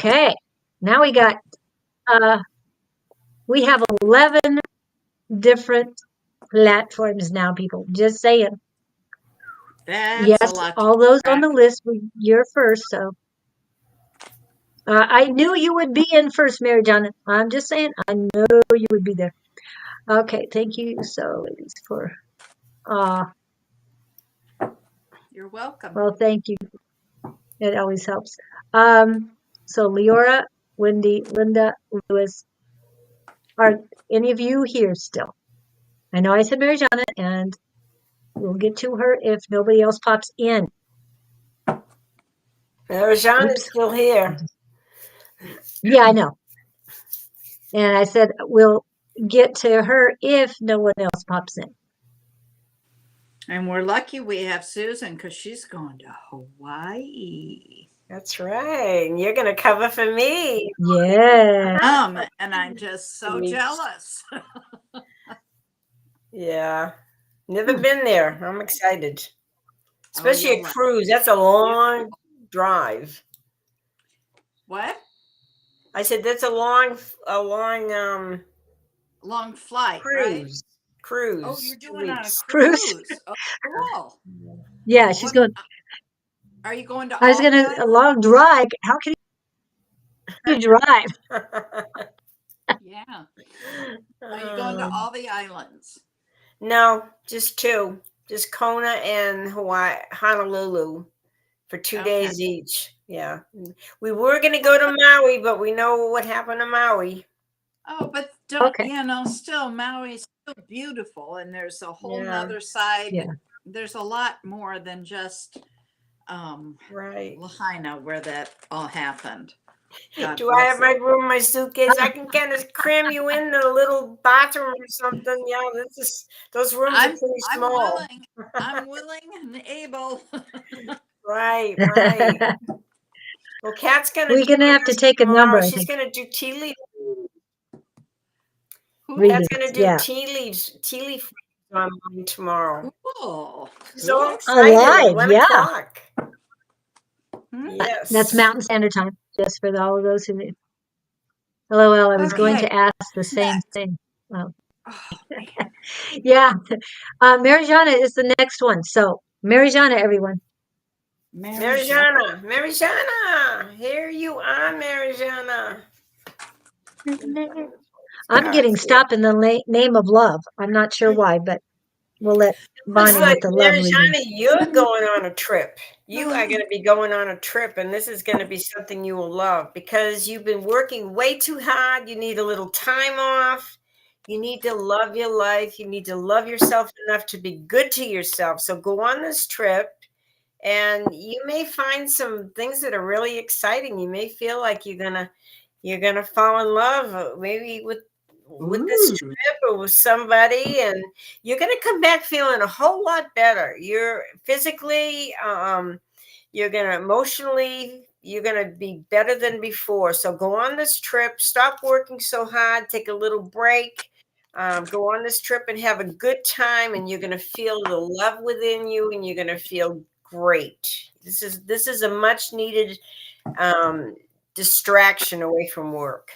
Okay, now we have 11 different platforms now, people. Just saying. That's a Yes, lot. all those on the list, you're first. So I knew you would be in first, Mary John. I'm just saying, I know you would be there. Okay, thank you so, ladies, for. You're welcome. Well, thank you. It always helps. So Leora, Wendy, Linda, Lewis, are any of you here still? I know I said Mary Jana, and we'll get to her if nobody else pops in. Jean is still here. Yeah, I know. And I said we'll get to her if no one else pops in. And we're lucky we have Susan because she's going to Hawaii. That's right. And you're going to cover for me. Yeah. And I'm just so jealous. Yeah. Never been there. I'm excited. Especially a cruise. That's a long drive. What? I said that's a long flight, cruise. Right? Cruise. Oh, you're doing on a cruise. Oh, cool. Yeah, she's going. Are you going to? I was going to a long drive. How can you drive? Yeah. Are you going to all the islands? No, just 2. Just Kona and Honolulu for 2 days each. Yeah. We were going to go to Maui, but we know what happened to Maui. Oh, but still Maui's so beautiful, and there's a whole nother side. Yeah. There's a lot more than just Lahaina where that all happened. Do I have my room, my suitcase? I can kind of cram you in a little bathroom or something. Yeah, those rooms are pretty small. I'm willing and able. Right. Well, Kat's gonna. We're gonna have to take a number. She's gonna do tea leaves. Kat's gonna do tea leaf on tomorrow. Cool. So excited! Alive, 11 o'clock. Yes, that's Mountain Standard Time. Just for all of those who knew. LOL. I was going to ask the same thing. Oh. Yeah, Marijana is the next one. So Marijana, everyone. Marijana, here you are, Marijana. I'm getting stopped in the name of love. I'm not sure why, but we'll let Bonnie with the love reading. You're going on a trip. You are going to be going on a trip, and this is going to be something you will love because you've been working way too hard. You need a little time off. You need to love your life. You need to love yourself enough to be good to yourself. So go on this trip, and you may find some things that are really exciting. You may feel like you're gonna fall in love, maybe with this trip or with somebody, and you're gonna come back feeling a whole lot better. You're physically, you're gonna emotionally, you're gonna be better than before. So go on this trip. Stop working so hard. Take a little break. Go on this trip and have a good time, and you're gonna feel the love within you, and you're gonna feel great. This is a much needed distraction away from work.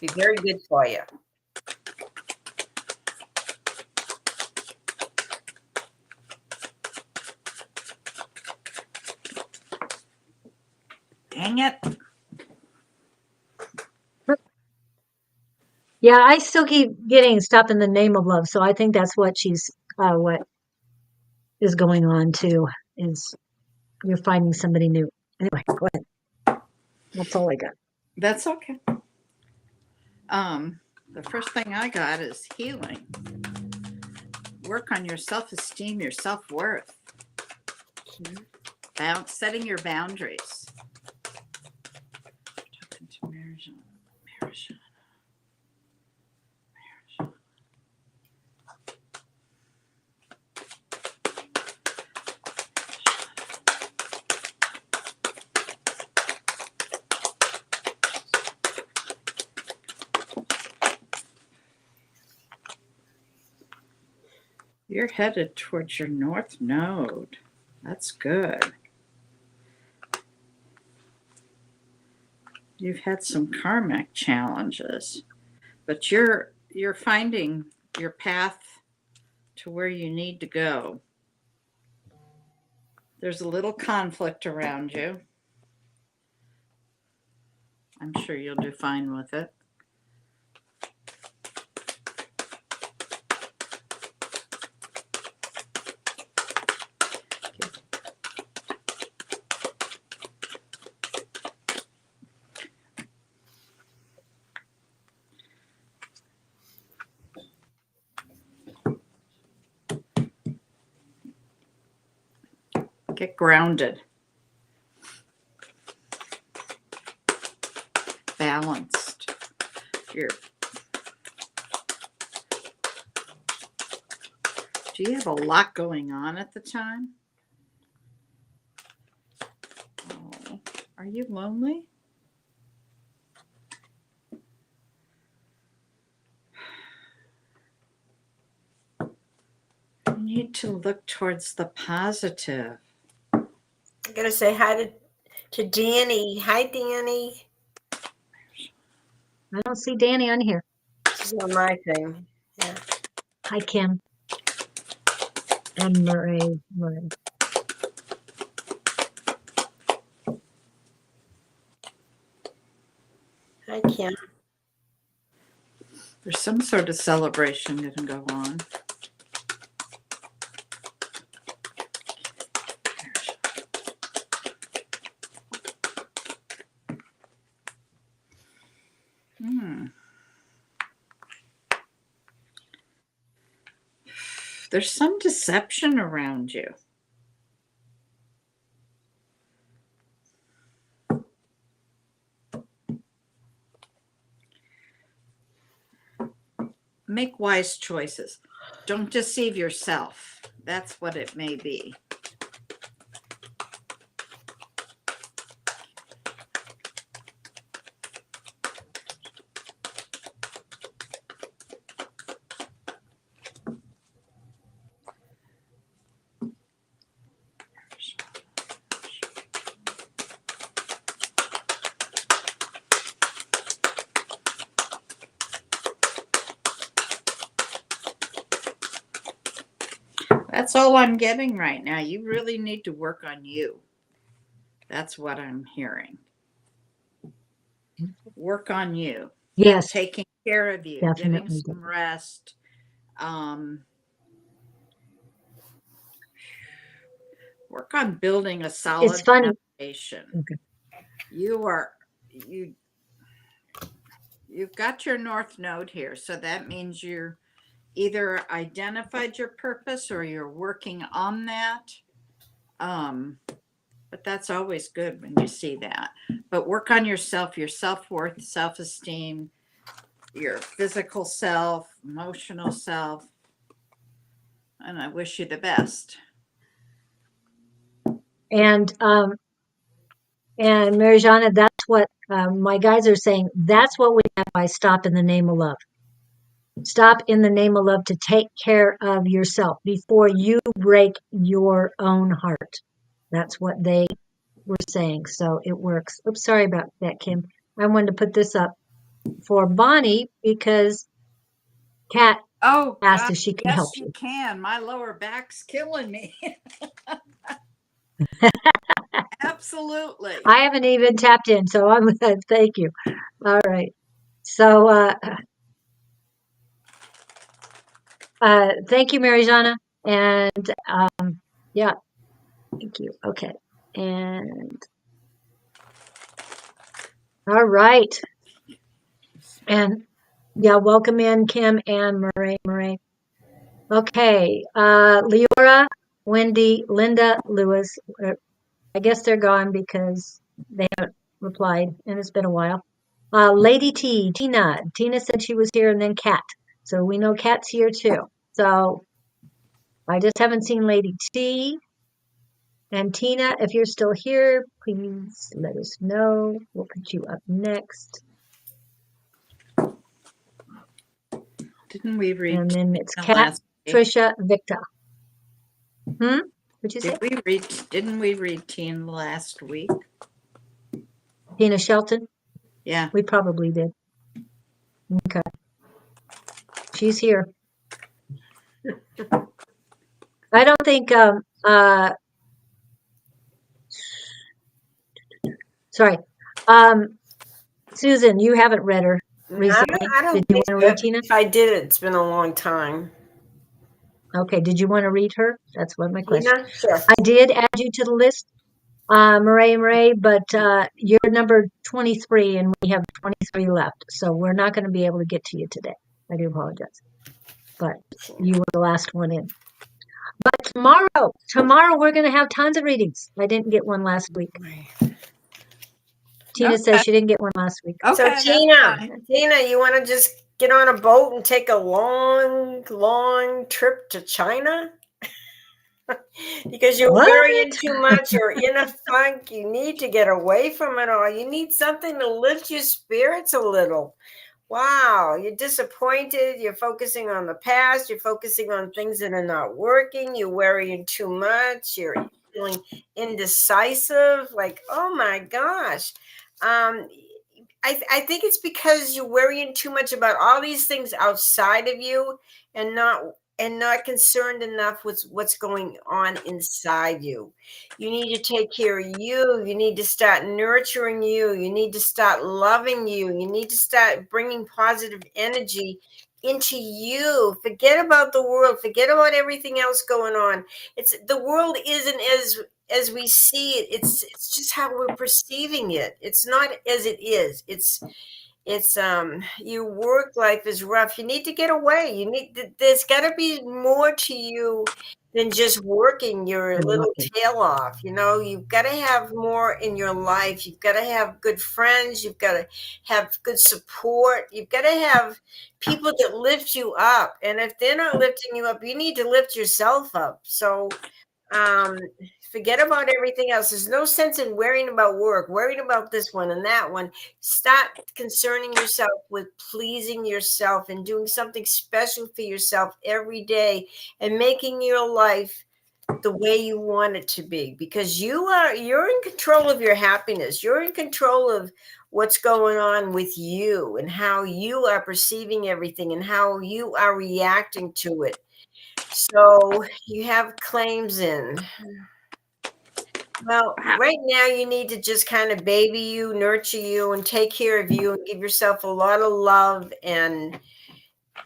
Be very good for you. Dang it. Yeah, I still keep getting stopped in the name of love. So I think that's what what is going on too, is you're finding somebody new. Anyway, go ahead. That's all I got. That's okay. The first thing I got is healing. Work on your self-esteem, your self-worth. Setting your boundaries. Talking to Marijana. You're headed towards your north node. That's good. You've had some karmic challenges, but you're finding your path to where you need to go. There's a little conflict around you. I'm sure you'll do fine with it. Get grounded. Balanced. Do you have a lot going on at the time? Oh, are you lonely? You need to look towards the positive. I'm gonna say hi to Danny. Hi, Danny. I don't see Danny on here. She's on my thing. Yeah. Hi, Kim. And Murray. Hi, Kim. There's some sort of celebration going to go on. There's some deception around you. Make wise choices. Don't deceive yourself. That's what it may be. That's all I'm getting right now. You really need to work on you. That's what I'm hearing. Work on you. Yes. Taking care of you. Definitely. Getting some rest. Work on building a solid foundation. Okay. You've got your North Node here. So that means you're either identified your purpose or you're working on that. But that's always good when you see that. But work on yourself, your self-worth, self-esteem, your physical self, emotional self. And I wish you the best. And Marijana, that's what my guys are saying. That's what we have by stop in the name of love. Stop in the name of love to take care of yourself before you break your own heart. That's what they were saying. So it works. Oops, sorry about that, Kim. I wanted to put this up for Bonnie because Kat asked if she can help you. Yes, you can. My lower back's killing me. Absolutely. I haven't even tapped in, so I'm good. Thank you. All right. So thank you, Marijana. And yeah, thank you. Okay. And all right. And yeah, welcome in Kim and Murray. Okay. Leora, Wendy, Linda, Lewis. I guess they're gone because they haven't replied and it's been a while. Lady T, Tina. Tina said she was here and then Kat. So we know Kat's here too. So I just haven't seen Lady T. And Tina, if you're still here, please let us know. We'll put you up next. Didn't we read? And then it's Kat, Trisha, Victor. What'd you say? Didn't we read Tina last week? Tina Shelton? Yeah. We probably did. Okay. She's here. I don't think, sorry. Susan, you haven't read her recently. I Did don't you think want to so. read Tina? If I did, it's been a long time. Okay. Did you want to read her? That's what my question. Tina? Sure. I did add you to the list, Murray, but you're number 23 and we have 23 left. So we're not going to be able to get to you today. I do apologize. But you were the last one in. But tomorrow we're going to have tons of readings. I didn't get one last week. Tina says Okay. she didn't get one last week. So Okay, that's fine. Tina, you want to just get on a boat and take a long trip to China? Because you're What? worrying too much, you're in a funk, you need to get away from it all. You need something to lift your spirits a little. Wow, you're disappointed, you're focusing on the past, you're focusing on things that are not working, you're worrying too much, you're feeling indecisive, like, oh my gosh. I think it's because you're worrying too much about all these things outside of you and not concerned enough with what's going on inside you. You need to take care of you. You need to start nurturing you. You need to start loving you. You need to start bringing positive energy into you. Forget about the world. Forget about everything else going on. The world isn't as we see it. It's just how we're perceiving it. It's not as it is. It's your work life is rough. You need to get away. There's got to be more to you than just working your little tail off. You've got to have more in your life. You've got to have good friends. You've got to have good support. You've got to have people that lift you up. And if they're not lifting you up, you need to lift yourself up. So forget about everything else. There's no sense in worrying about work, worrying about this one and that one. Stop concerning yourself with pleasing yourself and doing something special for yourself every day and making your life the way you want it to be, because you're in control of your happiness. You're in control of what's going on with you and how you are perceiving everything and how you are reacting to it. So you have claims in. Well, right now you need to just kind of baby you, nurture you, and take care of you and give yourself a lot of love and,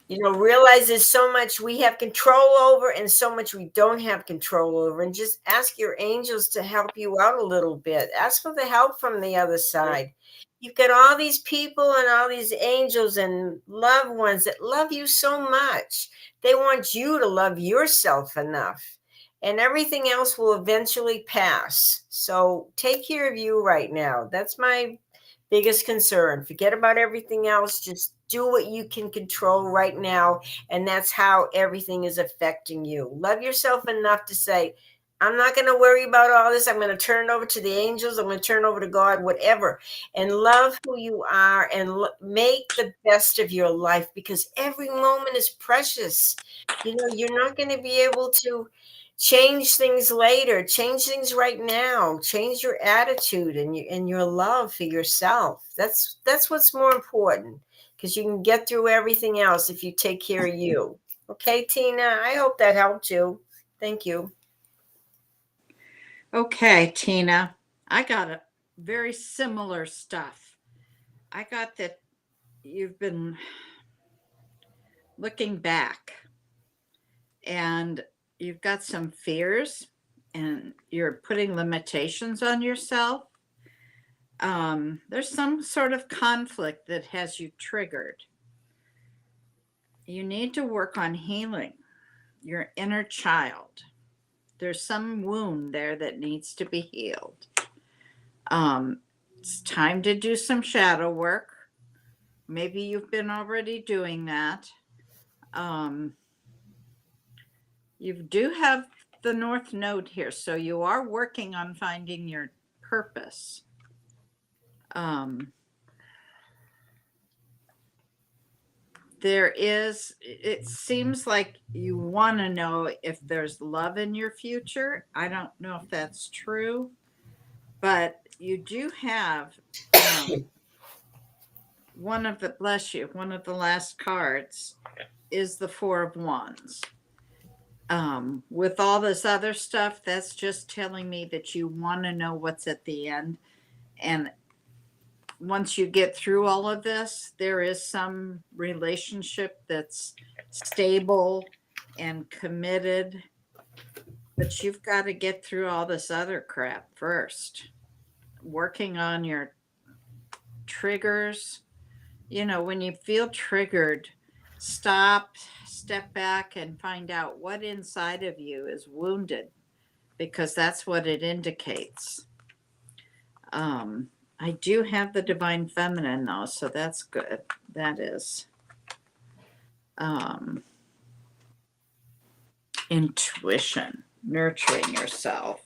realize there's so much we have control over and so much we don't have control over. And just ask your angels to help you out a little bit. Ask for the help from the other side. You've got all these people and all these angels and loved ones that love you so much. They want you to love yourself enough. And everything else will eventually pass. So take care of you right now. That's my biggest concern. Forget about everything else. Just do what you can control right now. And that's how everything is affecting you. Love yourself enough to say, I'm not going to worry about all this. I'm going to turn it over to the angels. I'm going to turn it over to God, whatever. And love who you are and make the best of your life, because every moment is precious. You're not going to be able to change things later. Change things right now. Change your attitude and your love for yourself. That's what's more important, because you can get through everything else if you take care of you. Okay, Tina, I hope that helped you. Thank you. Okay, Tina. I got a very similar stuff. I got that you've been looking back and you've got some fears and you're putting limitations on yourself. There's some sort of conflict that has you triggered. You need to work on healing your inner child. There's some wound there that needs to be healed. It's time to do some shadow work. Maybe you've been already doing that. You do have the North Node here, so you are working on finding your purpose. It seems like you want to know if there's love in your future. I don't know if that's true, but you do have bless you, one of the last cards is the Four of Wands. With all this other stuff, that's just telling me that you want to know what's at the end. And once you get through all of this, there is some relationship that's stable and committed, but you've got to get through all this other crap first. Working on your triggers. You know, when you feel triggered, stop, step back, and find out what inside of you is wounded, because that's what it indicates. I do have the divine feminine though, so that's good. That is intuition, nurturing yourself.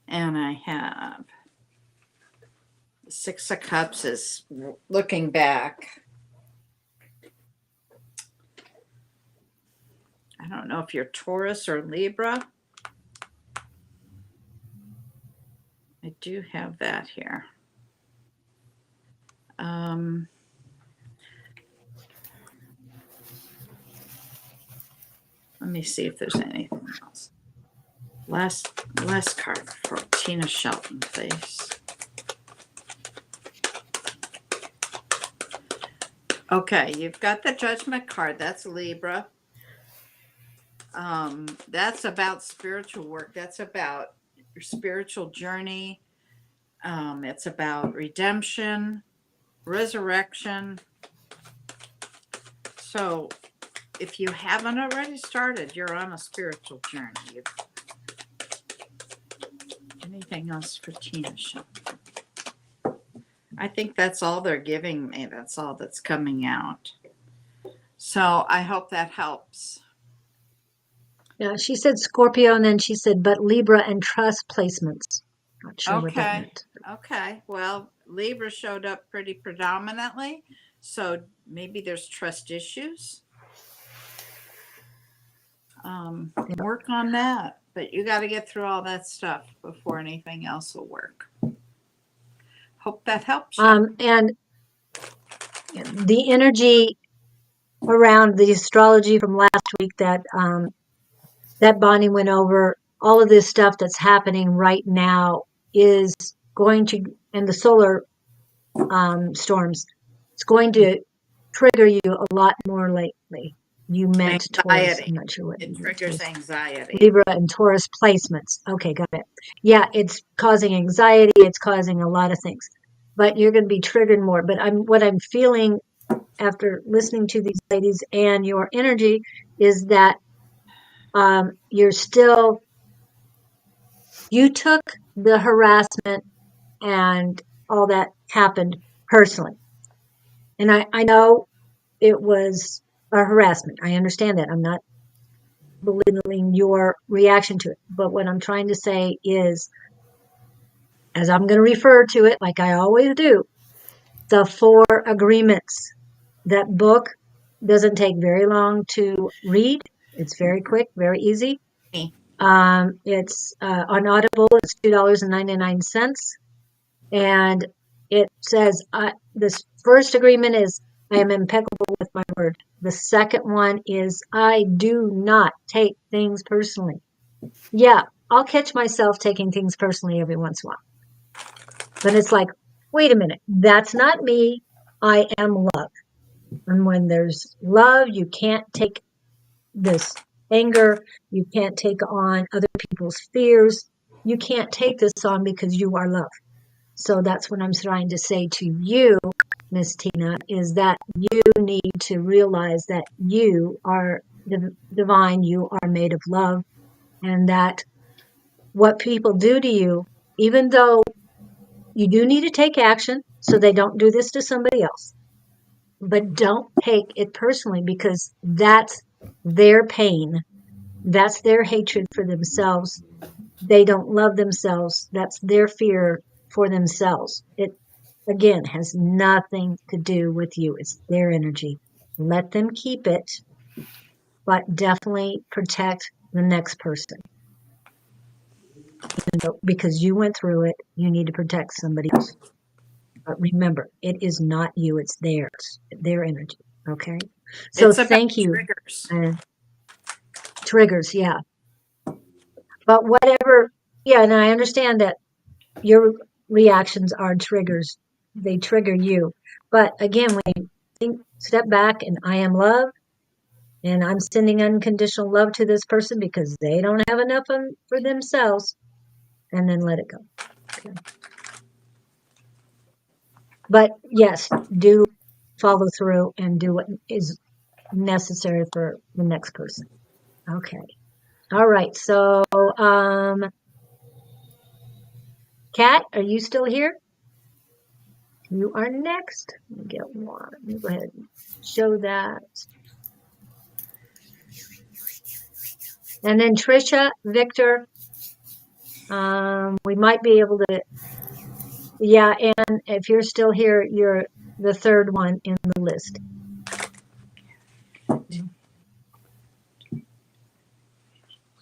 And I have the Six of Cups is looking back. I don't know if you're Taurus or Libra. I do have that here. Let me see if there's anything else. Last card for Tina Shelton, please. Okay, you've got the Judgment card. That's Libra. That's about spiritual work. That's about your spiritual journey. It's about redemption, resurrection. So if you haven't already started, you're on a spiritual journey. Anything else for Tina Shelton? I think that's all they're giving me. That's all that's coming out. So I hope that helps. Yeah, she said Scorpio, and then she said, but Libra and trust placements. Not sure what that meant. Okay. Well, Libra showed up pretty predominantly, so maybe there's trust issues. Work on that, but you got to get through all that stuff before anything else will work. Hope that helps you. And the energy around the astrology from last week that that Bonnie went over, all of this stuff that's happening right now is going to, and the solar storms, it's going to trigger you a lot more lately. You meant Taurus. I'm not sure what it triggers anxiety. Libra and Taurus placements. Okay, got it. Yeah, it's causing anxiety. It's causing a lot of things, but you're going to be triggered more. But what I'm feeling after listening to these ladies and your energy is that you took the harassment and all that happened personally. And I know it was a harassment. I understand that. I'm not belittling your reaction to it. But what I'm trying to say is, as I'm going to refer to it like I always do, the 4 agreements. That book doesn't take very long to read. It's very quick, very easy. It's on Audible. It's $2.99. And it says, this first agreement is, I am impeccable with my word. The second one is, I do not take things personally. Yeah, I'll catch myself taking things personally every once in a while. But it's like, wait a minute, that's not me. I am love. And when there's love, you can't take this anger. You can't take on other people's fears. You can't take this on because you are love. So that's what I'm trying to say to you, Miss Tina, is that you need to realize that you are divine, you are made of love, and that what people do to you, even though you do need to take action so they don't do this to somebody else, but don't take it personally, because that's their pain. That's their hatred for themselves. They don't love themselves. That's their fear for themselves. It, again, has nothing to do with you. It's their energy. Let them keep it, but definitely protect the next person. Because you went through it, you need to protect somebody else. But remember, it is not you, it's theirs, their energy. Okay. So It's about thank you. triggers. Triggers, yeah. But whatever, yeah, and I understand that your reactions are triggers. They trigger you. But again, when you step back and I am love, and I'm sending unconditional love to this person because they don't have enough for themselves, and then let it go. Okay. But yes, do follow through and do what is necessary for the next person. Okay. All right. So, Kat, are you still here? You are next. Let me get one. Let me go ahead and show that. And then Trisha, Victor, we might be able to, yeah, and if you're still here, you're the third one in the list.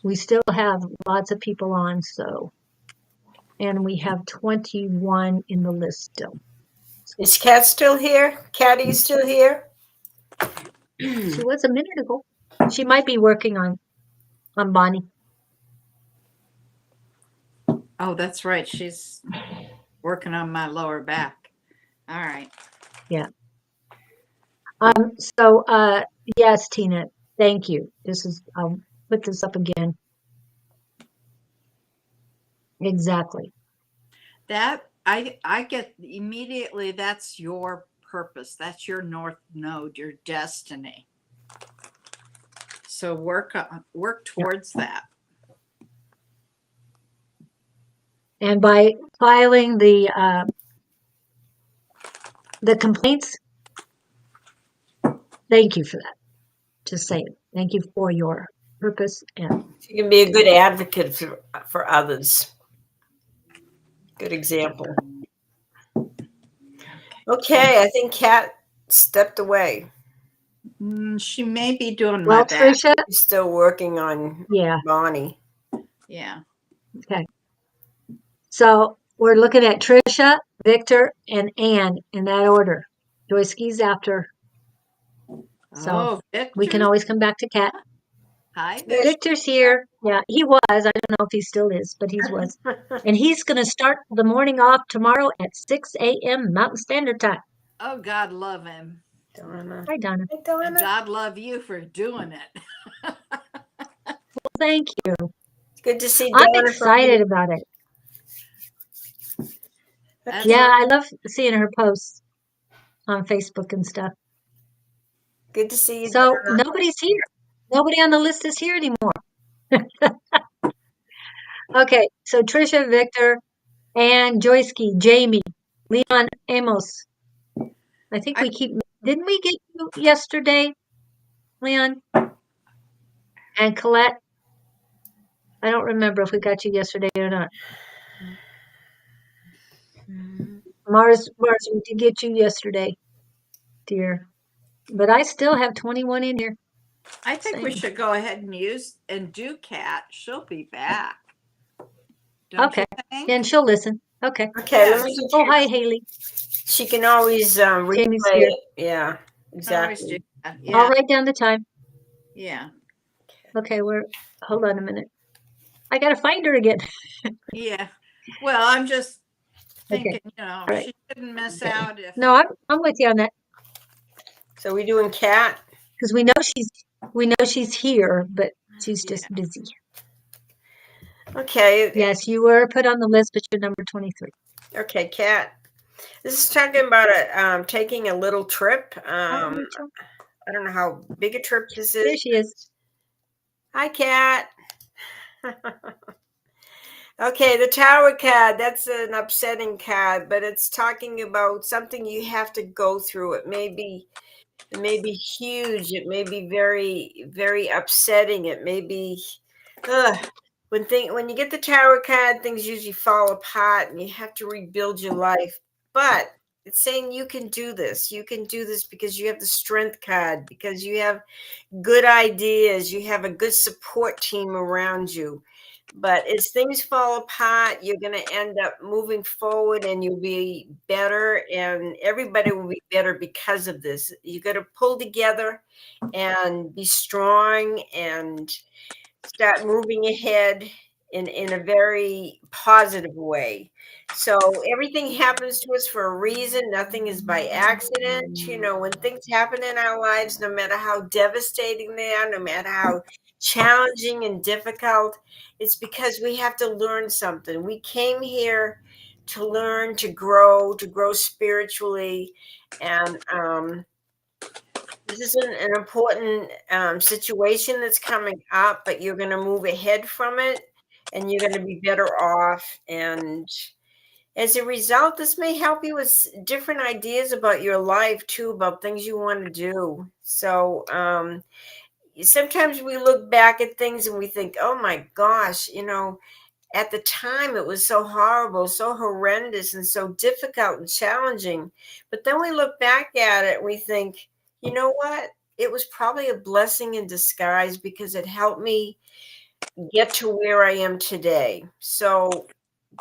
We still have lots of people on, so, and we have 21 in the list still. Is Kat still here? Kat, are you still here? She was a minute ago. She might be working on Bonnie. Oh, that's right. She's working on my lower back. All right. Yeah. So, yes, Tina, thank you. I'll put this up again. Exactly. That I get immediately, that's your purpose. That's your north node, your destiny. So work towards that. And by filing the complaints, thank you for that. Just say it. Thank you for your purpose. And You can be a good advocate for others. Good example. Okay, I think Kat stepped away. She may be doing well, my back. Trisha, She's still working on yeah. Bonnie. Yeah. Okay. So we're looking at Trisha, Victor, and Ann in that order. Joyski's after. So Victor. we can always come back to Kat. Hi, Yes. Victor's here. Yeah, he was. I don't know if he still is, but he was. And he's going to start the morning off tomorrow at 6 a.m. Mountain Standard Time. Oh, God love him. Donna. Hi, Donna. Hey, Donna. And God love you for doing it. Well, thank you. It's good to see I'm Donna. excited about it. That's Yeah, right. I love seeing her posts on Facebook and stuff. Good to see you, So Donna. nobody's here. Nobody on the list is here anymore. Okay, so Trisha, Victor, and Joyski, Jamie, Leon, Amos. I think didn't we get you yesterday, Leon? And Colette? I don't remember if we got you yesterday or not. Mars, we did get you yesterday, dear. But I still have 21 in here. I think we should go ahead and do Kat. She'll be back. Don't Okay. you think? And she'll listen. Okay. Okay, Yeah. let me Oh, hi, Haley. She can always replay Jamie's here. it. Yeah, exactly. Yeah. I'll write down the time. Yeah. Okay, hold on a minute. I gotta find her again. Yeah. Well, I'm just thinking, All right. she shouldn't miss out if. No, I'm with you on that. So we doing Kat? Because we know she's here, but she's just busy. Okay. Yes, you were put on the list, but you're number 23. Okay, Kat. This is talking about taking a little trip. I don't know how big a trip this is. There she is. Hi, Kat. Okay, the Tower card, that's an upsetting card, but it's talking about something you have to go through. It may be huge. It may be very, very upsetting. It may be when you get the Tower card, things usually fall apart and you have to rebuild your life. But it's saying you can do this. You can do this because you have the strength card, because you have good ideas, you have a good support team around you. But as things fall apart, you're going to end up moving forward and you'll be better, and everybody will be better because of this. You got to pull together and be strong and start moving ahead in a very positive way. So everything happens to us for a reason. Nothing is by accident. You know, when things happen in our lives, no matter how devastating they are, no matter how challenging and difficult, it's because we have to learn something. We came here to learn, to grow spiritually, and this is an important situation that's coming up, but you're going to move ahead from it and you're going to be better off. And as a result, this may help you with different ideas about your life too, about things you want to do. So sometimes we look back at things and we think, oh my gosh, you know, at the time it was so horrible, so horrendous, and so difficult and challenging. But then we look back at it and we think, you know what? It was probably a blessing in disguise because it helped me get to where I am today. So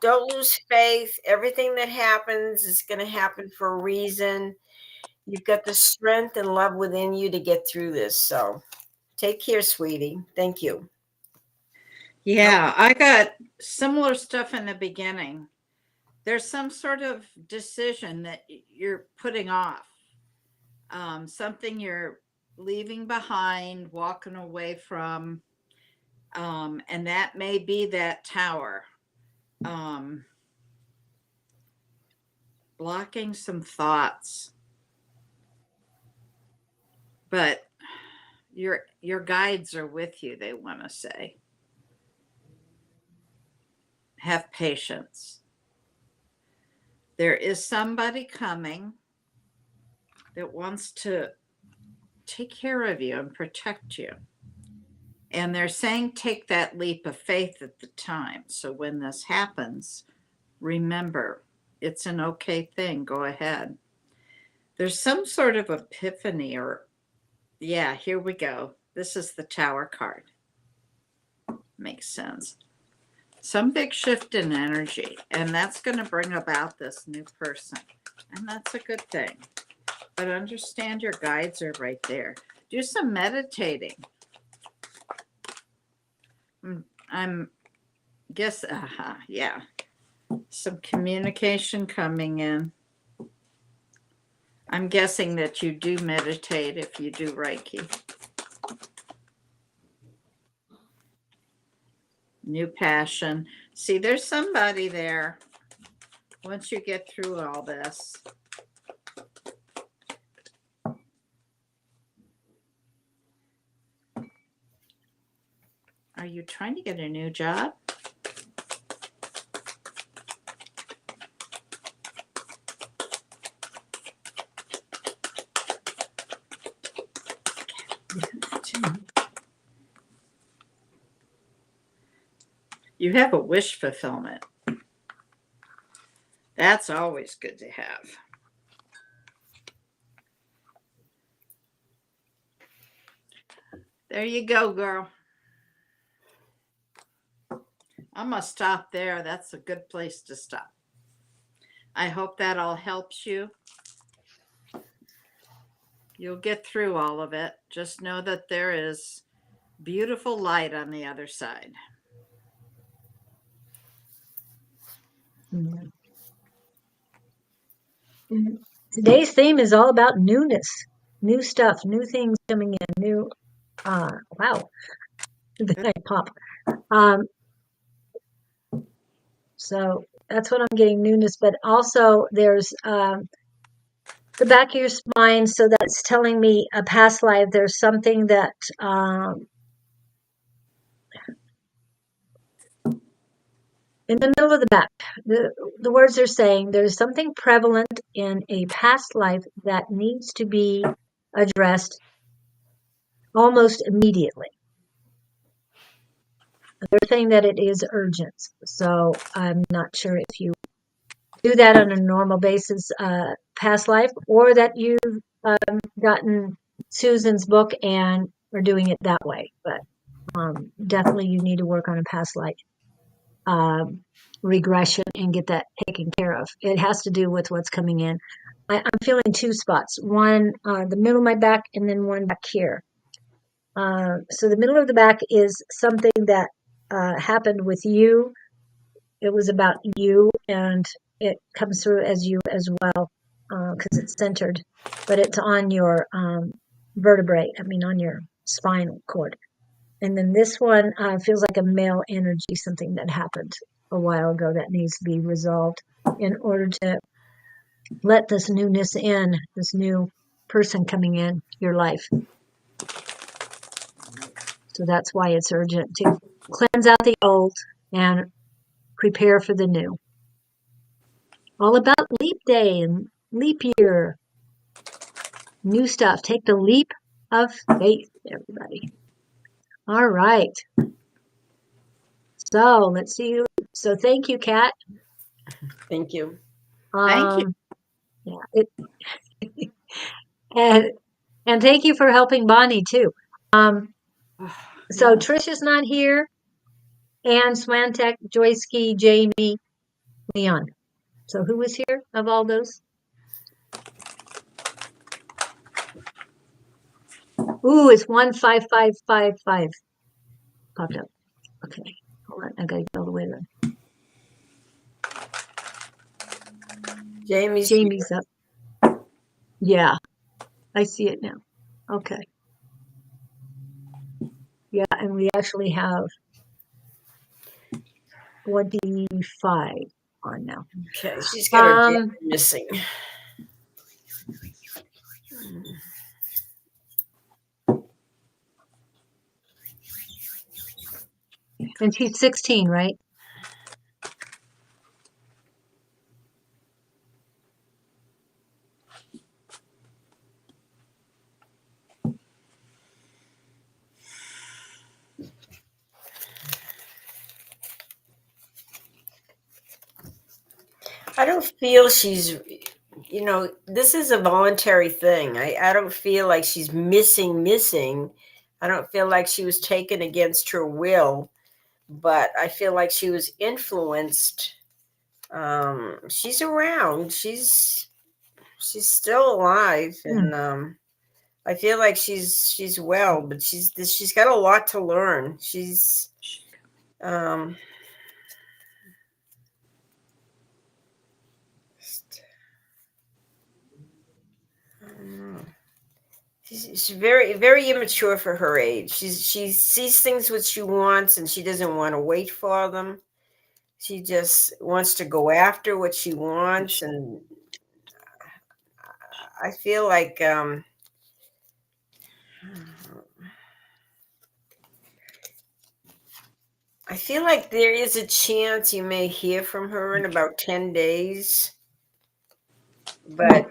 don't lose faith. Everything that happens is going to happen for a reason. You've got the strength and love within you to get through this. So take care, sweetie. Thank you. Yeah, I got similar stuff in the beginning. There's some sort of decision that you're putting off, something you're leaving behind, walking away from, and that may be that tower. Blocking some thoughts, but your guides are with you. They want to say, have patience. There is somebody coming that wants to take care of you and protect you. And they're saying take that leap of faith at the time. So when this happens, remember it's an okay thing. Go ahead. There's some sort of epiphany, or, yeah, here we go. This is the Tower card. Makes sense. Some big shift in energy, and that's going to bring about this new person. And that's a good thing. But understand your guides are right there. Do some meditating. I'm guess yeah, some communication coming in. I'm guessing that you do meditate if you do Reiki. New passion. See, there's somebody there once you get through all this. Are you trying to get a new job? You have a wish fulfillment. That's always good to have. There you go, girl. I'm going to stop there. That's a good place to stop. I hope that all helps you. You'll get through all of it. Just know that there is beautiful light on the other side. Today's theme is all about newness, new stuff, new things coming in, new, wow, I pop. So that's what I'm getting, newness, but also there's the back of your spine. So that's telling me a past life. There's something that, in the middle of the back, the words are saying there's something prevalent in a past life that needs to be addressed almost immediately. They're saying that it is urgent. So I'm not sure if you do that on a normal basis, past life, or that you've gotten Susan's book and are doing it that way. But definitely you need to work on a past life. regression and get that taken care of. It has to do with what's coming in. I'm feeling two spots, one the middle of my back and then one back here. So the middle of the back is something that happened with you. It was about you, and it comes through as you as well because it's centered, but it's on your vertebrae. I mean, on your spinal cord. And then this one feels like a male energy, something that happened a while ago that needs to be resolved in order to let this newness in, this new person coming in your life. So that's why it's urgent to cleanse out the old and prepare for the new. All about leap day and leap year. New stuff. Take the leap of faith, everybody. All right. So let's see. So thank you, Kat. Thank you. Thank you. Yeah. And thank you for helping Bonnie too. So Yes. Trish is not here. Anne, Swantek, Joyski, Jamie, Leon. So who was here of all those? Ooh, it's 15555 popped up. Okay, hold on. I gotta get all the way there. Jamie's up. Yeah, I see it now. Okay. Yeah, and we actually have 25 on now. okay. She's got her dad missing. And she's 16, right? I don't feel she's, this is a voluntary thing. I don't feel like she's missing. I don't feel like she was taken against her will, but I feel like she was influenced. She's around. She's still alive, and I feel like she's well, but she's got a lot to learn. She's she's very, very immature for her age. She sees things what she wants, and she doesn't want to wait for them. She just wants to go after what she wants, and I feel like there is a chance you may hear from her in about 10 days. But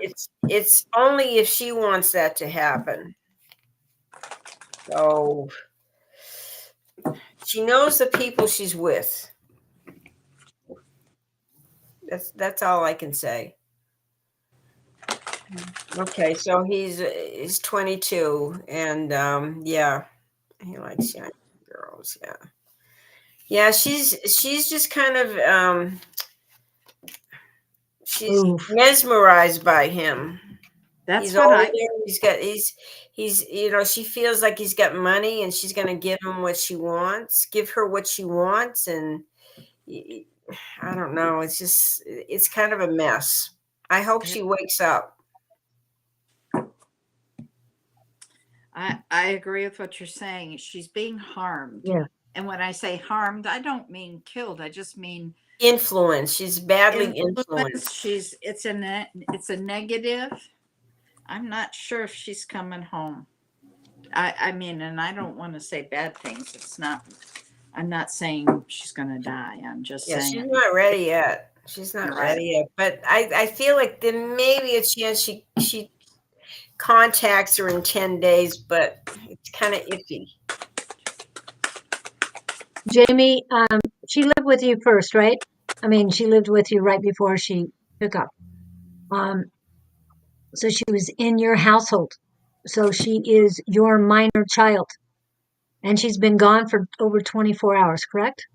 it's only if she wants that to happen. So she knows the people she's with. That's all I can say. Okay, so he's 22, and yeah, he likes young girls. Yeah. She's just kind of she's mesmerized by him. That's He's what older. He's she feels like he's got money, and she's going to give him what she wants, give her what she wants, and I don't know. It's kind of a mess. I hope she wakes up. I agree with what you're saying. She's being harmed. Yeah. And when I say harmed, I don't mean killed. I just mean influenced. She's badly influenced. It's a negative. I'm not sure if she's coming home. I mean, and I don't want to say bad things. I'm not saying she's going to die. I'm just saying. She's not ready yet. She's not ready yet. But I feel like there may be a chance she contacts her in 10 days, but it's kind of iffy. Jamie, she lived with you first, right? I mean, she lived with you right before she took up. So she was in your household. So she is your minor child. And she's been gone for over 24 hours, correct?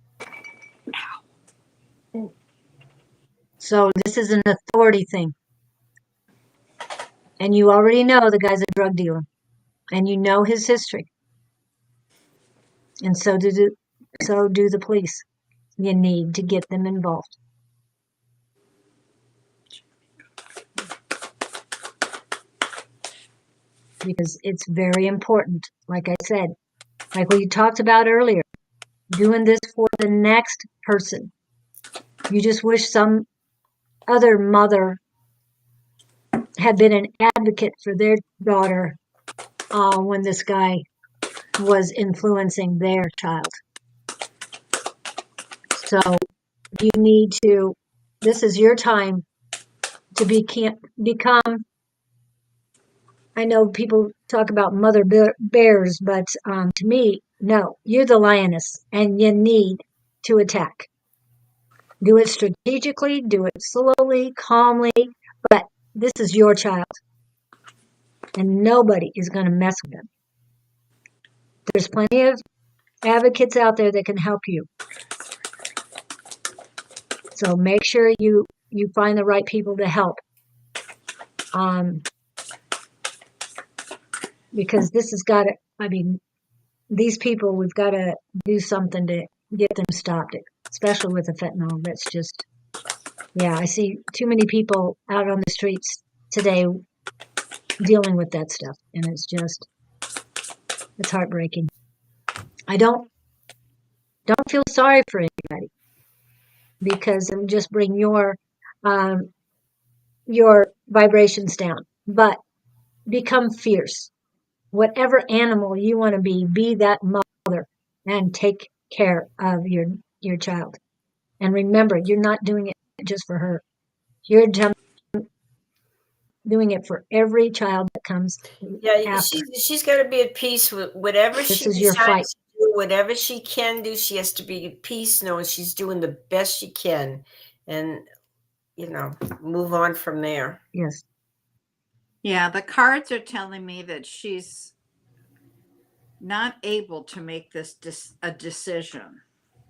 So this is an authority thing. And you already know the guy's a drug dealer. And you know his history. And so do the police. You need to get them involved. Because it's very important, like I said, like we talked about earlier, doing this for the next person. You just wish some other mother had been an advocate for their daughter when this guy was influencing their child. So you need to, this is your time to become, I know people talk about mother bears, but to me, no, you're the lioness and you need to attack. Do it strategically, do it slowly, calmly, but this is your child. And nobody is going to mess with them. There's plenty of advocates out there that can help you. So make sure you find the right people to help. Because this has got to, I mean, these people, we've got to do something to get them stopped, especially with the fentanyl. That's just, yeah, I see too many people out on the streets today dealing with that stuff. And it's it's heartbreaking. I don't feel sorry for anybody because it'll just bring your vibrations down. But become fierce. Whatever animal you want to be that mother and take care of your child. And remember, you're not doing it just for her. You're doing it for every child that comes after. She's got to be at peace with whatever This she is your fight. decides to do, whatever she can do. She has to be at peace, knowing she's doing the best she can, and move on from there. Yes. Yeah, the cards are telling me that she's not able to make this a decision.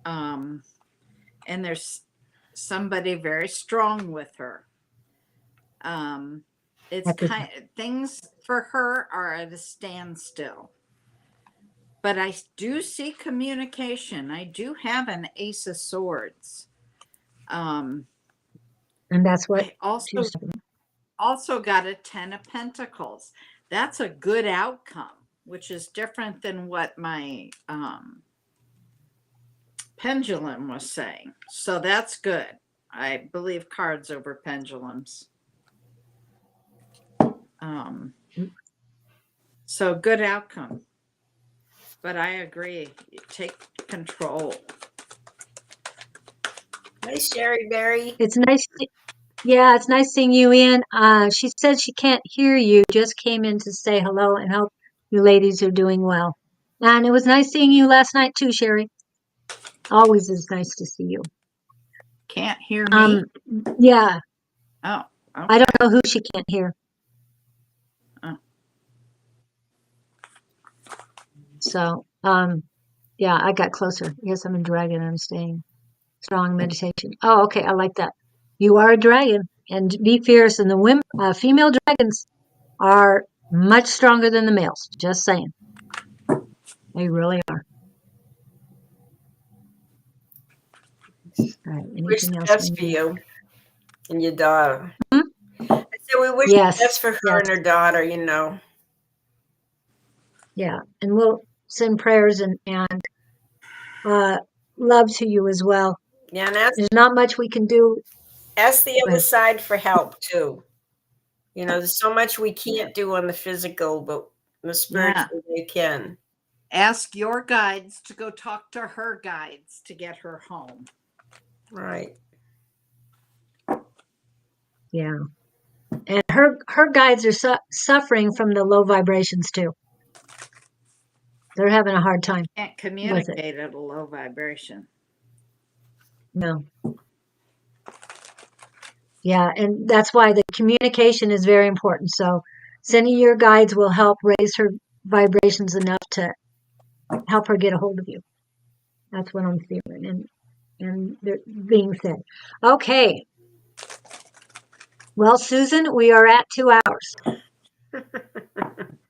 And there's somebody very strong with her. It's things for her are at a standstill. But I do see communication. I do have an Ace of Swords. And that's what I also got a 10 of Pentacles. That's a good outcome, which is different than what my pendulum was saying. So that's good. I believe cards over pendulums. So good outcome. But I agree. You take control. Nice, Sherry Berry. It's nice. Yeah, it's nice seeing you in. She said she can't hear you. Just came in to say hello and hope you ladies are doing well. And it was nice seeing you last night too, Sherry. Always is nice to see you. Can't hear me? Yeah. Oh, okay. I don't know who she can't hear. Oh. So, yeah, I got closer. Yes, I'm a dragon. I'm staying strong meditation. Oh, okay. I like that. You are a dragon and be fierce. And the female dragons are much stronger than the males. Just saying. They really are. All right. Wish Anything the else? best for you and your daughter. Hmm? I said we wish the best for her and her daughter, Yeah, and we'll send prayers and love to you as well. Yeah, and there's not much we can do. Ask the other side for help too. There's so much we can't do on the physical, but the spiritual we can. Ask your guides to go talk to her guides to get her home. Right. Yeah. And her guides are suffering from the low vibrations too. They're having a hard time. Can't communicate at a low vibration. No. Yeah, and that's why the communication is very important. So sending your guides will help raise her vibrations enough to help her get a hold of you. That's what I'm feeling and they're being said. Okay. Well, Susan, we are at 2 hours.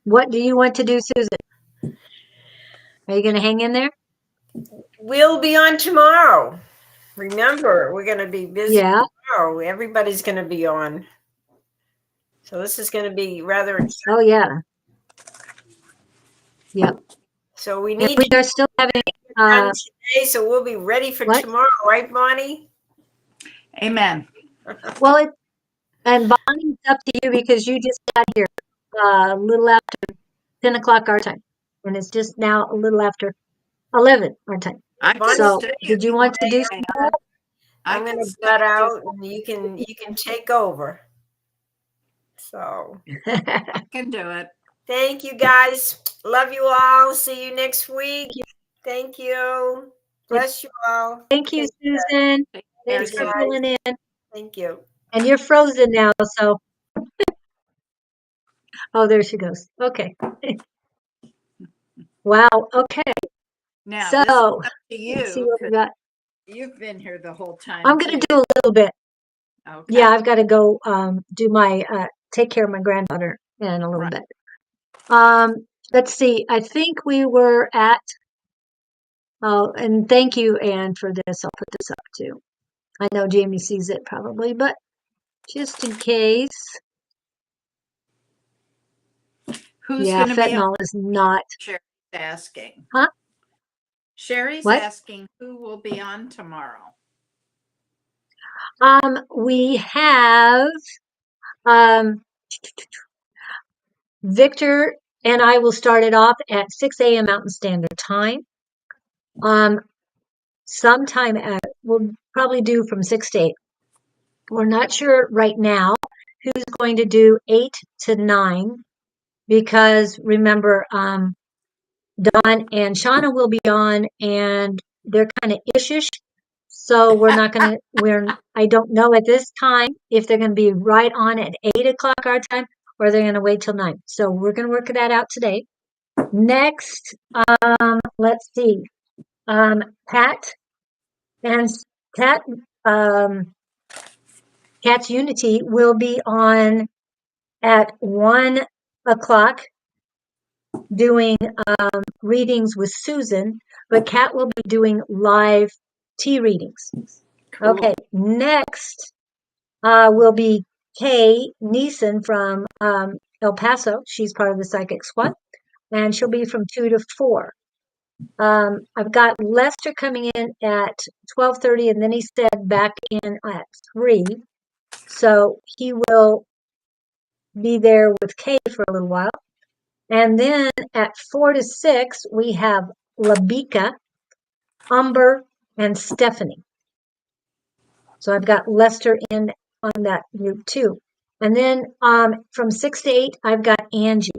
What do you want to do, Susan? Are you going to hang in there? We'll be on tomorrow. Remember, we're going to be busy Yeah. tomorrow. Everybody's going to be on. So this is going to be rather exciting. Oh, yeah. Yep. So we And need we to are still having, done today, so we'll be ready for what? tomorrow, right, Bonnie? Amen. Well, and Bonnie, it's up to you because you just got here a little after 10 o'clock our time. And it's just now a little after 11 our time. I can Bonnie, So stay did if you you want to do stay some on. I I'm going can to stay butt and do out, and you can take over. So I can do it. thank you, guys. Love you all. See you next week. Thank you. Bless you all. Thank you, Take care. Susan. Take care, Thanks for Guys. filling in. Thank you. And you're frozen now, so. Oh, there she goes. Okay. Wow. Okay. Now, So this is up to let's see you what we because got. you've been here the whole time I'm going too. to do a little bit. Okay. Yeah, I've got to go do my take care of my granddaughter in a little Right. bit. Let's see. I think we were at. Oh, and thank you, Anne, for this. I'll put this up too. I know Jamie sees it probably, but just in case. Who's Yeah, going to be on? fentanyl is not. Sherry's asking. Huh? Sherry's What? asking who will be on tomorrow. We have um Victor and I will start it off at 6 a.m. Mountain Standard Time. Sometime we'll probably do from 6 to 8. We're not sure right now who's going to do 8 to 9 because remember, Don and Shauna will be on and they're kind of ish-ish. So we're not going to, I don't know at this time if they're going to be right on at 8 o'clock our time or they're going to wait till 9. So we're going to work that out today. Next, let's see, Pat and Pat, Cat's Unity will be on at 1 o'clock doing readings with Susan, but Kat will be doing live tea readings. Cool. Okay, next will be Kay Neeson from El Paso. She's part of the Psychic Squad, and she'll be from 2 to 4. I've got Lester coming in at 12:30, and then he said back in at 3. So he will be there with Kay for a little while. And then at 4 to 6, we have Labika, Umber, and Stephanie. So I've got Lester in on that group too. And then from 6 to 8, I've got Angie.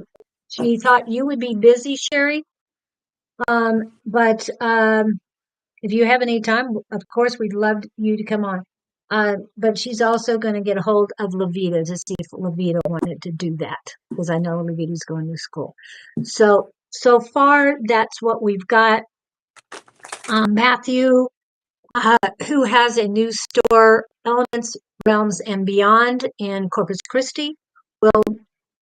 She thought you would be busy, Sherry. But if you have any time, of course, we'd love you to come on. But she's also going to get a hold of Levita to see if Levita wanted to do that because I know Levita's going to school. So far, that's what we've got. Matthew, who has a new store, Elements, Realms, and Beyond in Corpus Christi, will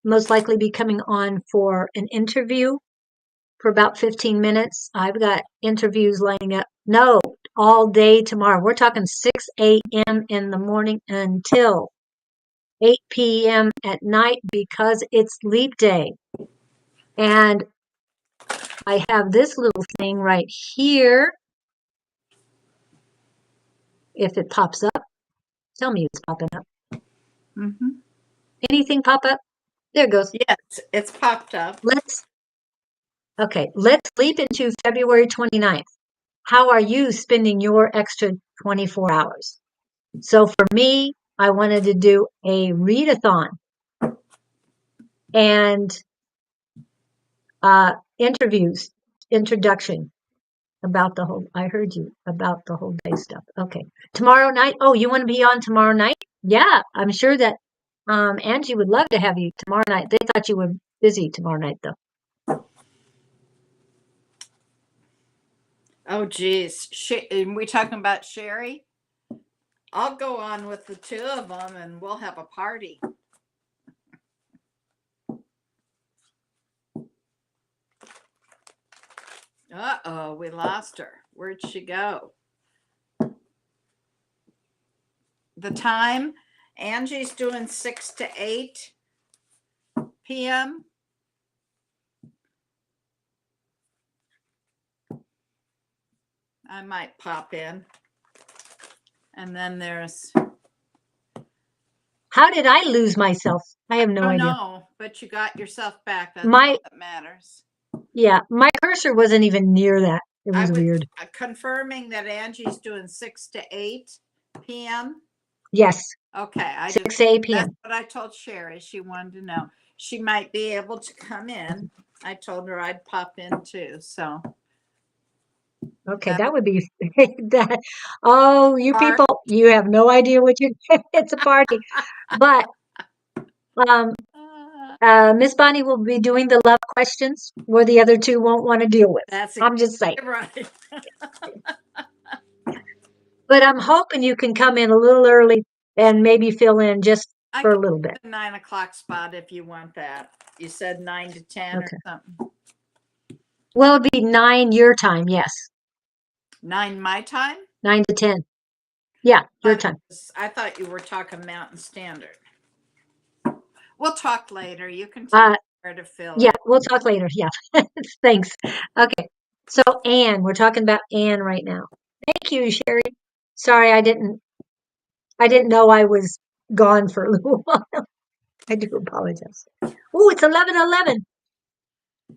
most likely be coming on for an interview for about 15 minutes. I've got interviews lining up. No, all day tomorrow. We're talking 6 a.m. in the morning until 8 p.m. at night because it's leap day. And I have this little thing right here. If it pops up, tell me it's popping up. Mm-hmm. Anything pop up? There it goes. Yes, it's popped up. Let's leap into February 29th. How are you spending your extra 24 hours? So for me, I wanted to do a readathon and interviews, introduction about the whole, I heard you about the whole day stuff. Okay. Tomorrow night. Oh, you want to be on tomorrow night? Yeah, I'm sure that Angie would love to have you tomorrow night. They thought you were busy tomorrow night though. Oh, geez. And we talking about Sherry? I'll go on with the two of them and we'll have a party. Uh-oh, we lost her. Where'd she go? The time, Angie's doing 6 to 8 p.m. I might pop in. And then there's... How did I lose myself? I have no idea. No, but you got yourself back. That's all that matters. Yeah, my cursor wasn't even near that. It was weird. Confirming that Angie's doing 6 to 8 p.m. Yes. Okay. 6 a.m. That's what I told Sherry. She wanted to know. She might be able to come in. I told her I'd pop in too. So. Okay, that would be that. Oh, you people, you have no idea what you. It's a party, but Miss Bonnie will be doing the love questions where the other two won't want to deal with. I'm just saying. Right. But I'm hoping you can come in a little early and maybe fill in just for a little bit. 9 o'clock spot if you want that. You said 9 to 10 or something. Well, it'd be 9 your time, yes. 9 my time? 9 to 10. Yeah, your time. I thought you were talking Mountain Standard. We'll talk later. You can tell me where to fill. Yeah, we'll talk later. Yeah. Thanks. Okay. So Anne, we're talking about Anne right now. Thank you, Sherry. Sorry, I didn't know I was gone for a little while. I do apologize. Oh, it's 11:11.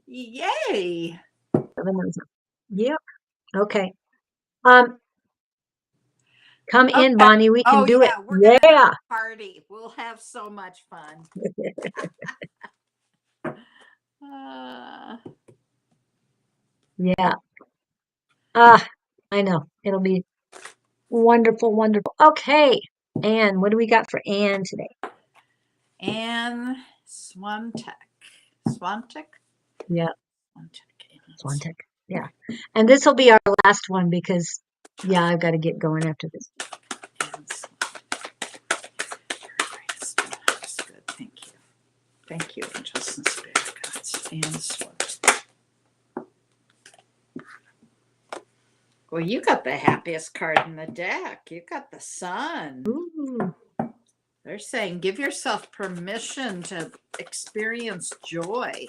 Yay. 11:11. Yep. Okay. Come in, Bonnie. We can do it. We're gonna have a party. We'll have so much fun. Yeah. I know. It'll be wonderful, wonderful. Okay. Anne, what do we got for Anne today? Anne Swantek. Yeah. Swantek. Yeah. And this will be our last one because, yeah, I've got to get going after this. Thank you. Thank you, angels and spirit guides. Anne Swantek. Well, you got the happiest card in the deck. You got the sun. Ooh. They're saying give yourself permission to experience joy.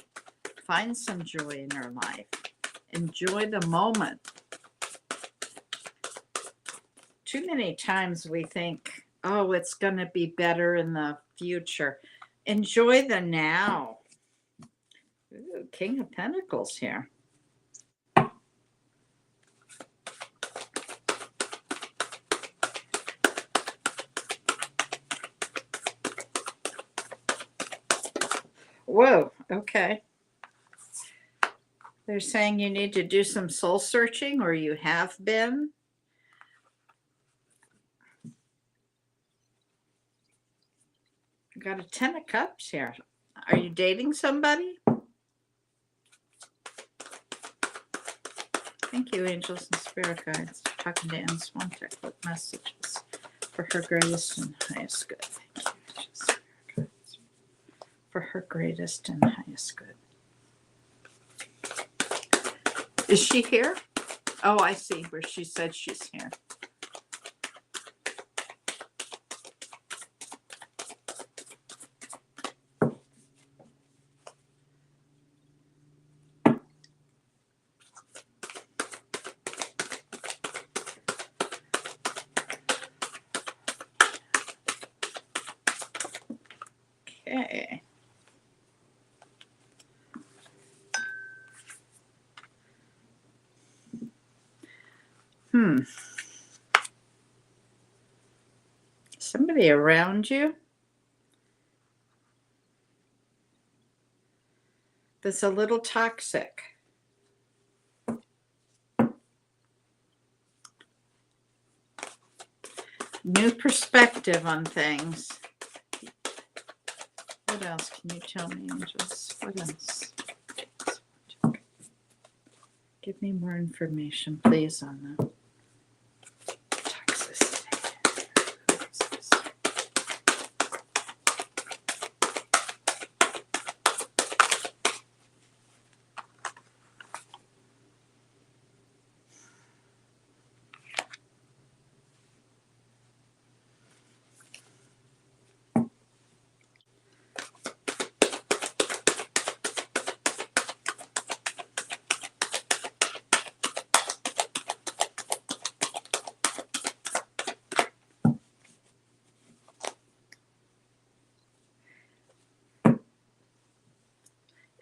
Find some joy in your life. Enjoy the moment. Too many times we think, oh, it's going to be better in the future. Enjoy the now. Ooh, King of Pentacles here. Whoa, okay. They're saying you need to do some soul searching, or you have been. I've got a 10 of Cups here. Are you dating somebody? Thank you, angels and spirit guides. Talking to Anne Swantek. What messages for her greatest and highest good? Thank you, angels, spirit guides. For her greatest and highest good. Is she here? Oh, I see where she said she's here. Okay. Somebody around you that's a little toxic. New perspective on things. What else can you tell me, angels? What else? Give me more information, please, on the toxicity.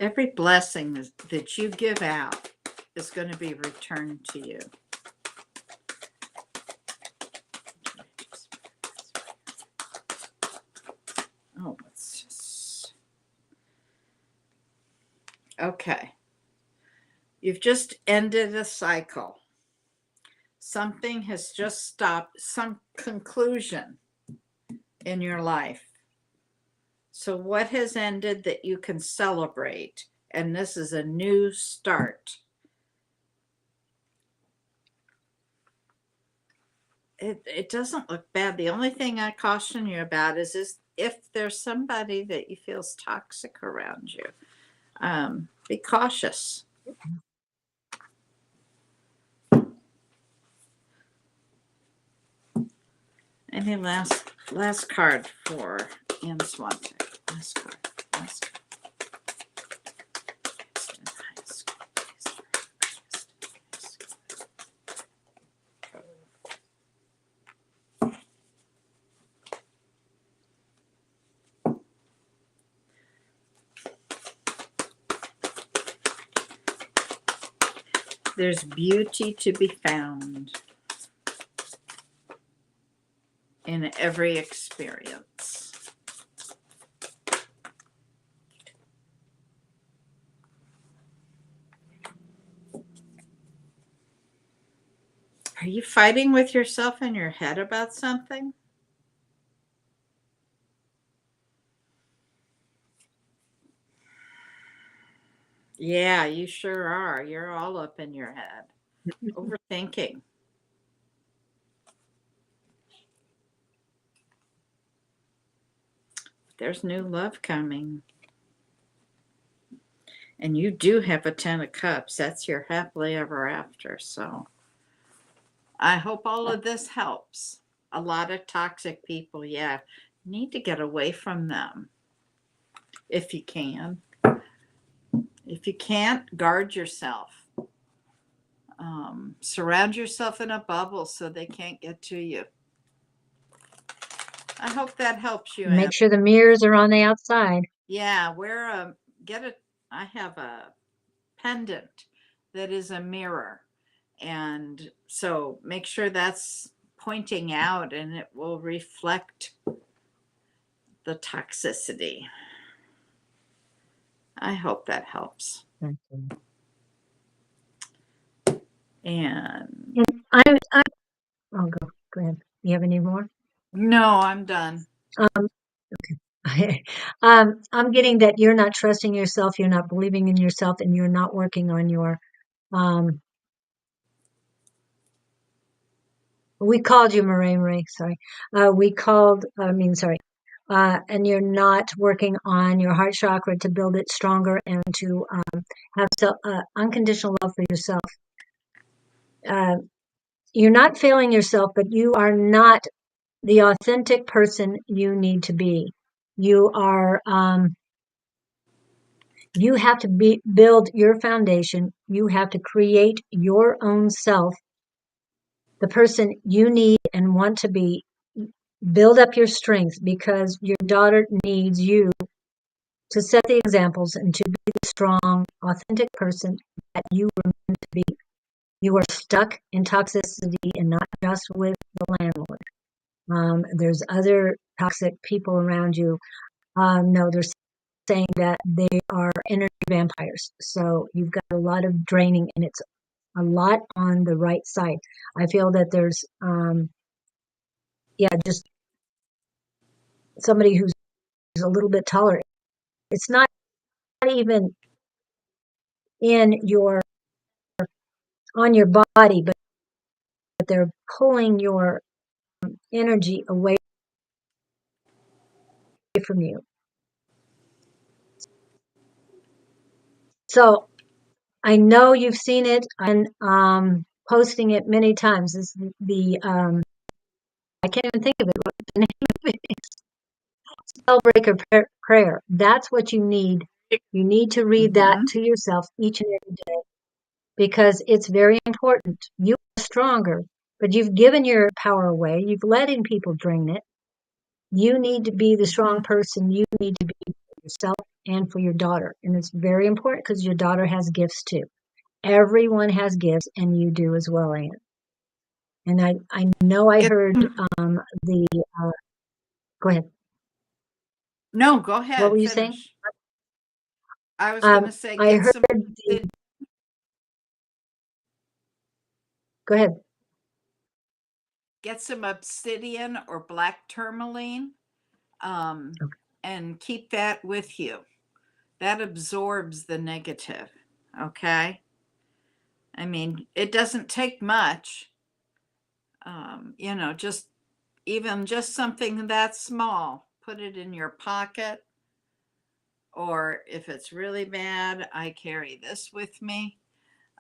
Every blessing that you give out is going to be returned to you. Oh, it's just okay. You've just ended a cycle. Something has just stopped, some conclusion in your life. So, what has ended that you can celebrate? And this is a new start. It doesn't look bad. The only thing I caution you about is if there's somebody that you feels toxic around you, be cautious. Any last card for Anne Swantek? Last card. Last card. There's beauty to be found in every experience. Are you fighting with yourself in your head about something? Yeah, you sure are. You're all up in your head, overthinking. There's new love coming. And you do have a 10 of cups. That's your happily ever after. So I hope all of this helps. A lot of toxic people, yeah, need to get away from them if you can. If you can't, guard yourself. Surround yourself in a bubble so they can't get to you. I hope that helps you. Make sure the mirrors are on the outside. Yeah, I have a pendant that is a mirror. And so make sure that's pointing out and it will reflect the toxicity. I hope that helps. And I'll go ahead. You have any more? no, I'm done. Okay. I'm getting that you're not trusting yourself, you're not believing in yourself, and you're not working on your we called you Marie, sorry. And you're not working on your heart chakra to build it stronger and to have unconditional love for yourself. You're not failing yourself, but you are not the authentic person you need to be. You are, you have to build your foundation. You have to create your own self, the person you need and want to be. Build up your strength because your daughter needs you to set the examples and to be the strong, authentic person that you were meant to be. You are stuck in toxicity and not just with the landlord. There's other toxic people around you. No, they're saying that they are energy vampires. So you've got a lot of draining and it's a lot on the right side. I feel that there's, just somebody who's a little bit taller. It's not even on your body, but they're pulling your energy away from you. So I know you've seen it and posting it many times. Is I can't even think of it. What the name of it is? Spellbreaker prayer. That's what you need. You need to read that to yourself each and every day because it's very important. You are stronger, but you've given your power away. You've letting people drain it. You need to be the strong person you need to be yourself and for your daughter. And it's very important because your daughter has gifts too. Everyone has gifts, and you do as well, Anne. And I know I heard the, go ahead. No, go What ahead. were you saying? Finish. I was going to say, I heard go ahead. Get some obsidian or black tourmaline, and keep that with you. That absorbs the negative. Okay. I mean, it doesn't take much. Just even just something that small, put it in your pocket. Or if it's really bad, I carry this with me.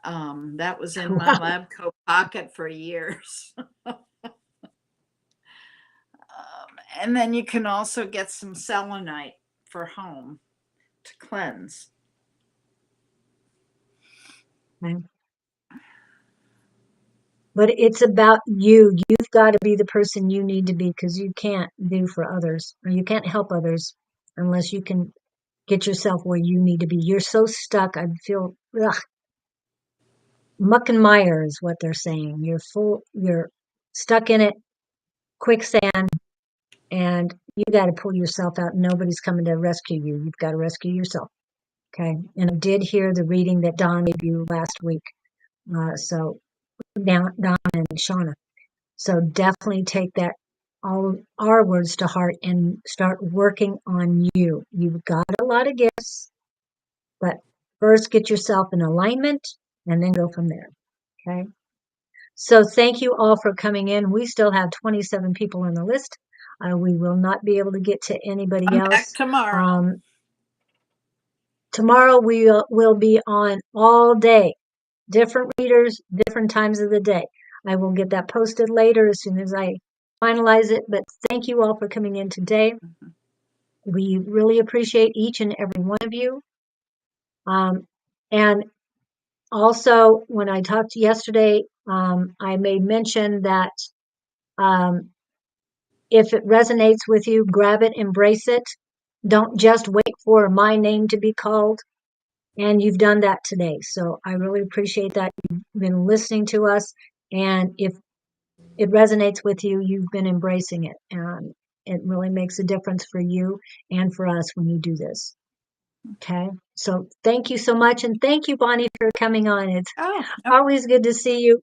That was in my lab coat pocket for years. And then you can also get some selenite for home to cleanse. Okay. But it's about you. You've got to be the person you need to be, because you can't do for others, or you can't help others unless you can get yourself where you need to be. You're so stuck. I feel muck and mire is what they're saying. You're stuck in it, quicksand, and you got to pull yourself out. Nobody's coming to rescue you. You've got to rescue yourself. Okay. And I did hear the reading that Don gave you last week. So Don and Shauna. So definitely take that, all our words to heart, and start working on you. You've got a lot of gifts, but first get yourself in alignment and then go from there. Okay. So thank you all for coming in. We still have 27 people on the list. We will not be able to get to anybody I'm else. back tomorrow. Tomorrow we will be on all day. Different readers, different times of the day. I will get that posted later as soon as I finalize it. But thank you all for coming in today. We really appreciate each and every one of you. And also, when I talked yesterday, I made mention that if it resonates with you, grab it, embrace it. Don't just wait for my name to be called. And you've done that today. So I really appreciate that. You've been listening to us. And if it resonates with you, you've been embracing it. And it really makes a difference for you and for us when you do this. Okay. So thank you so much. And thank you, Bonnie, for coming on. It's always good to see you.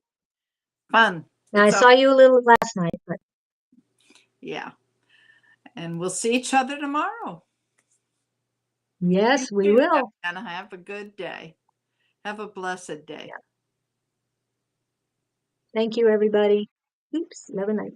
Fun. Now, I saw you a little last night, but yeah. And we'll see each other tomorrow. Yes, we will. And have a good day. Have a blessed day. Yeah. Thank you, everybody. Oops, 11 night.